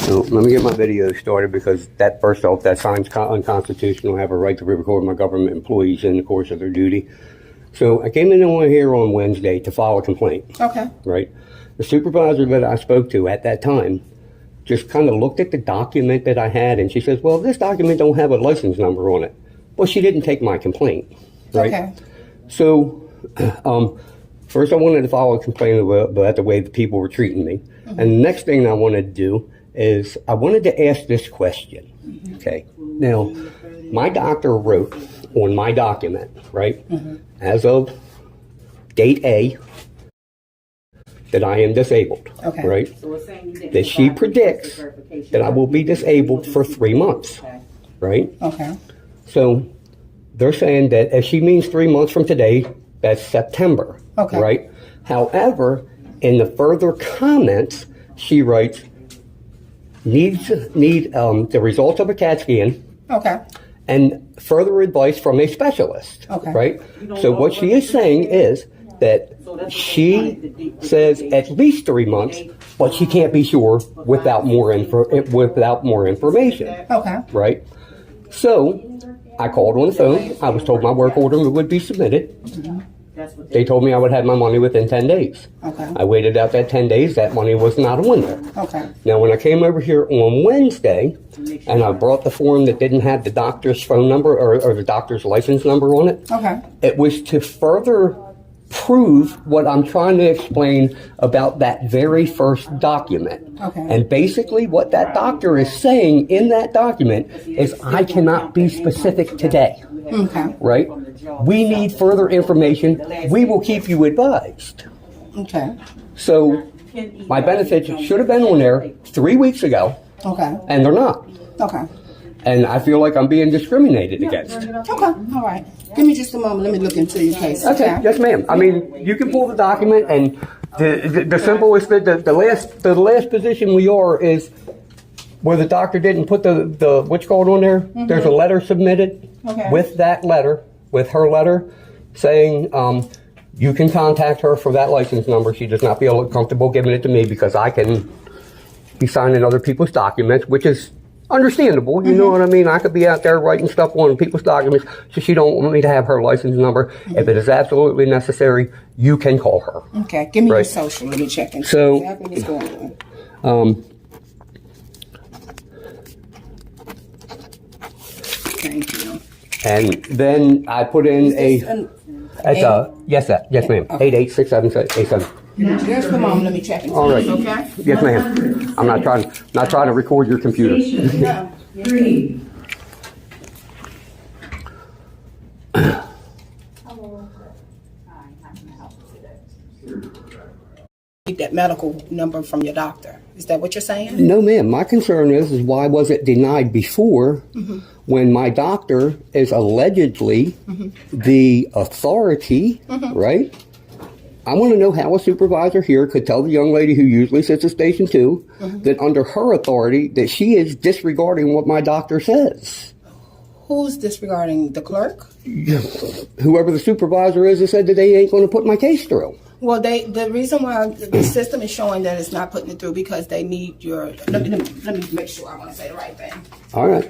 So let me get my video started because that, first off, that sign's unconstitutional. I have a right to record my government employees in the course of their duty. So I came in on here on Wednesday to file a complaint. Okay. Right? The supervisor that I spoke to at that time just kind of looked at the document that I had and she says, well, this document don't have a license number on it. Well, she didn't take my complaint. Right? Okay. So, first I wanted to file a complaint about the way the people were treating me. Mm-hmm. And the next thing I wanted to do is I wanted to ask this question. Mm-hmm. Okay. Now, my doctor wrote on my document, right, mm-hmm. as of date A, that I am disabled, okay. right? So that she predicts that I will be disabled for 3 months, right? Okay. So they're saying that if she means 3 months from today, that's September, okay. right? However, in the further comments, she writes, need the results of a CAT scan, okay. and further advice from a specialist, okay. right? So what she is saying is that she says at least 3 months, but she can't be sure without more information. Okay. Right? So I called on the phone. I was told my work order would be submitted. Mm-hmm. They told me I would have my money within 10 days. Okay. I waited out that 10 days. That money was not on there. Okay. Now, when I came over here on Wednesday and I brought the form that didn't have the doctor's phone number or the doctor's license number on it, okay. it was to further prove what I'm trying to explain about that very first document. Okay. And basically what that doctor is saying in that document is I cannot be specific today. Okay. Right? We need further information. We will keep you advised. Okay. So my benefits should have been on there 3 weeks ago. Okay. And they're not. Okay. And I feel like I'm being discriminated against. Okay. All right. Give me just a moment. Let me look into your case. Okay. Yes, ma'am. I mean, you can pull the document, and the simplest, the last position we are is where the doctor didn't put the what's called on there. Mm-hmm. There's a letter submitted with that letter, with her letter, saying you can contact her for that license number. She does not feel comfortable giving it to me because I can be signing other people's documents, which is understandable. You mm-hmm. know what I mean? I could be out there writing stuff on people's documents, so she don't want me to have her license number. Mm-hmm. If it is absolutely necessary, you can call her. Okay, give me your social. Let me check and see exactly what's going on. Thank you. And then I put in yes, ma'am. Okay. 886787. Just a moment, let me check it. All right. Okay. Yes, ma'am. I'm not trying to record your computer. No. 3. Need that medical number from your doctor. Is that what you're saying? No, ma'am. My concern is why was it denied before mm-hmm. when my doctor is allegedly mm-hmm. the authority, mm-hmm. right? I want to know how a supervisor here could tell the young lady who usually sits at Station 2 mm-hmm. that under her authority that she is disregarding what my doctor says. Who's disregarding? The clerk? Whoever the supervisor is that said that they ain't going to put my case through. Well, the reason why the system is showing that it's not putting it through because they need your. Let me make sure I want to say the right thing. All right.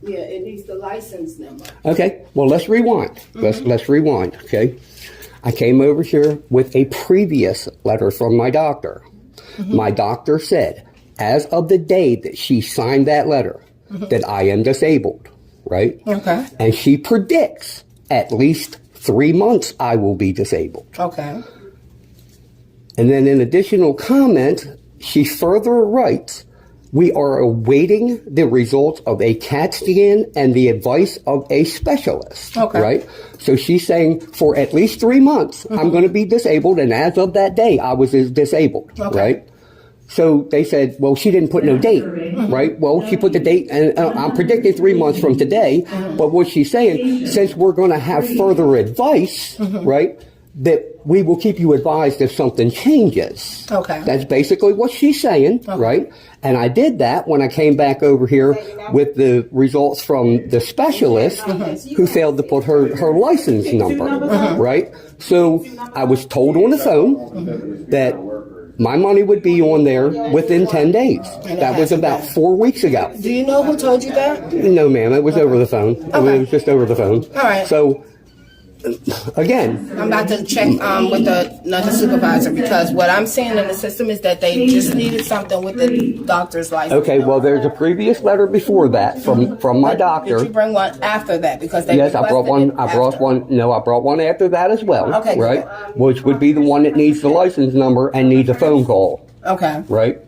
Yeah, it needs the license number. Okay. Well, let's rewind. Mm-hmm. Let's rewind. Okay. I came over here with a previous letter from my doctor. Mm-hmm. My doctor said, as of the day that she signed that letter, mm-hmm. that I am disabled. Right? Okay. And she predicts at least 3 months I will be disabled. Okay. And then in additional comment, she further writes, we are awaiting the results of a CAT scan and the advice of a specialist. Okay. Right? So she's saying for at least 3 months, mm-hmm. I'm going to be disabled. And as of that day, I was disabled. Okay. Right? So they said, well, she didn't put no date, right? Well, she put the date, and I'm predicting 3 months from today. But what she's saying, since we're going to have further advice, right, that we will keep you advised if something changes. Okay. That's basically what she's saying, right? And I did that when I came back over here with the results from the specialist who failed to put her license number, right? So I was told on the phone that my money would be on there within 10 days. That was about 4 weeks ago. Do you know who told you that? No, ma'am. It was over the phone. It was just over the phone. All right. So, again, I'm about to check with another supervisor because what I'm seeing in the system is that they just needed something with the doctor's license. okay, well, there's a previous letter before that from my doctor. Did you bring one after that? Because they Yes, I brought one. requested it I brought after. one. No, I brought one after that as well. Okay, good. Right, which would be the one that needs the license number and needs a phone call. Okay. Right,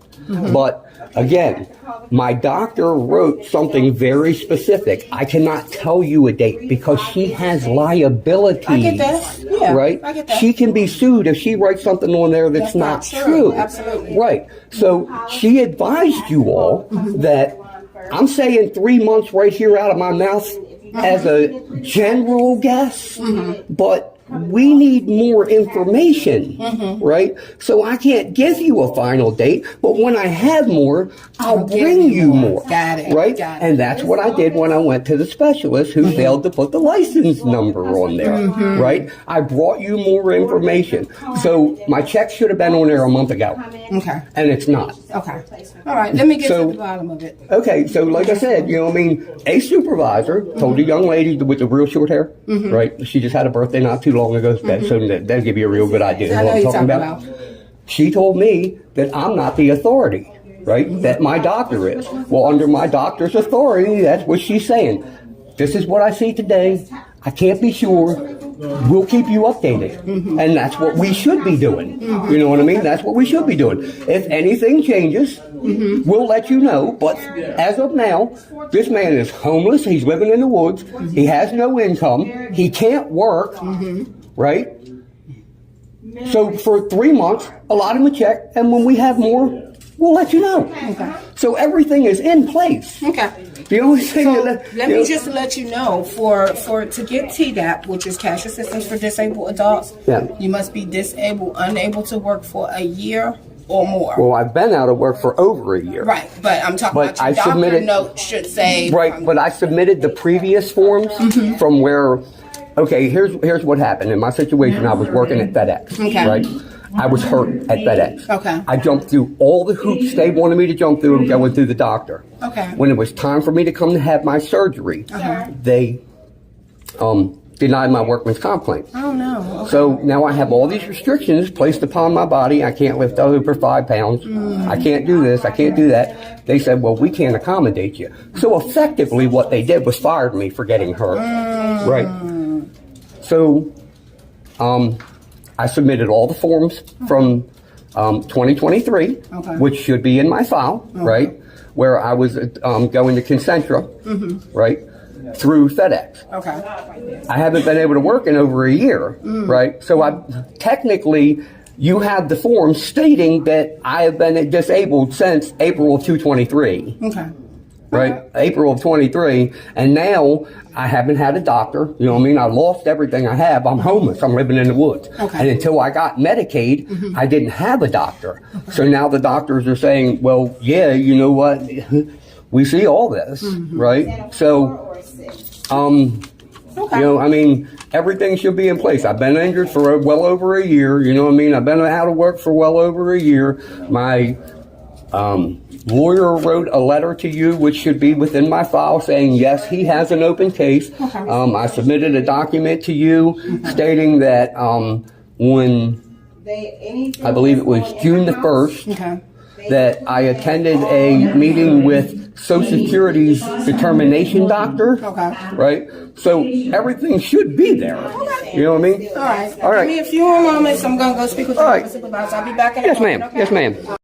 but again, my doctor wrote something very specific. I cannot tell you a date because she has liability. I get that. Yeah, right? I get that. She can be sued if she writes something on there that's not true. Absolutely. Right. So she advised you all that I'm saying 3 months right here out of my mouth as a general guess, but we need more information, right? So I can't give you a final date, but when I have more, I'll bring you more. Got it. Right? Got it. And that's what I did when I went to the specialist who failed to put the license number on there, right? I brought you more information. So my check should have been on there a month ago. Okay. And it's not. Okay. All right. Let me get So- to the bottom of it. Okay, so like I said, a supervisor told a young lady with the real short hair, right? She just had a birthday not too long ago, so that'll give you a real good idea I of know what I'm you're talking talking about. about. She told me that I'm not the authority, right? That my doctor is. Well, under my doctor's authority, that's what she's saying. This is what I see today. I can't be sure. We'll keep you updated. And that's what we should be doing. You know what I mean? That's what we should be doing. If anything changes, we'll let you know. But as of now, this man is homeless. He's living in the woods. He has no income. He can't work. Right? So for 3 months, allot him a check. And when we have more, we'll let you know. Okay. So everything is in place. Okay. The only thing So that let me just let you know for to get TDAP, which is cash assistance for disabled adults, Yeah. you must be disabled, unable to work for a year or more. Well, I've been out of work for over a year. Right, but I'm talking But about your I doctor submitted- note should say Right, but I submitted the previous forms from where. Okay, here's what happened. In my situation, I was working at FedEx. Okay. Right. I was hurt at FedEx. Okay. I jumped through all the hoops they wanted me to jump through going through the doctor. Okay. When it was time for me to come to have my surgery, they denied my workman's comp claim. Oh no. Okay. So now I have all these restrictions placed upon my body. I can't lift over 5 pounds. I can't do this. I can't do that. They said, well, we can't accommodate you. So effectively what they did was fired me for getting hurt. Right. So I submitted all the forms from 2023, which should be in my file, right, where I was going to Concentra, right, through FedEx. Okay. I haven't been able to work in over a year, right? So technically, you have the form stating that I have been disabled since April of 2023. Okay. Right? April of 23. And now I haven't had a doctor. You know what I mean? I lost everything I have. I'm homeless. I'm living in the woods. Okay. And until I got Medicaid, I didn't have a doctor. So now the doctors are saying, well, yeah, you know what? We see all this, right? So, you know, I mean, everything should be in place. I've been injured for well over a year. You know what I mean? I've been out of work for well over a year. My lawyer wrote a letter to you, which should be within my file, saying, yes, he has an open case. I submitted a document to you stating that when, I believe it was June the 1st, that I attended a meeting with Social Security's determination doctor. Right? So everything should be there. You know what I mean? All right. All right. Give me a few more moments. I'm going to go speak with the All right. supervisor. I'll be back in a Yes, moment, ma'am. okay? Yes, ma'am.